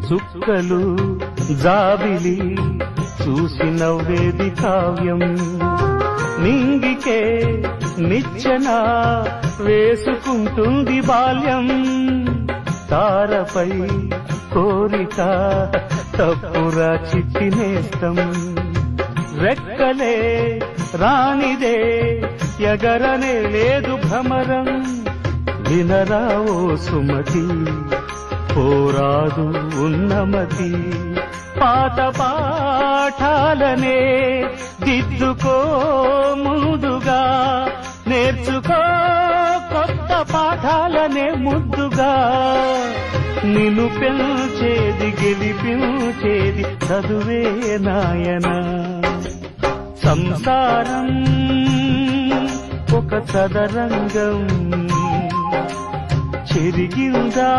చుక్కలు జాబిలి చూసి నవ్వేది కావ్యం నింగికే నిచ్చెన వేసుకుంటుంది బాల్యం తారపై కోరిక తప్పురా చిట్టినేస్తం రెక్కలే రానిదే ఎగరనే లేదు భ్రమరం వినరావో సుమతి పోరాదు ఉన్నమతి పాత పాఠాలనే దిద్దుకో ముందుగా నేర్చుకో కొత్త పాఠాలనే ముద్దుగా నిన్ను పెంచేది గెలిపించేది చదువే నాయనా సంసారం ఒక చదరంగం చెరిగిందా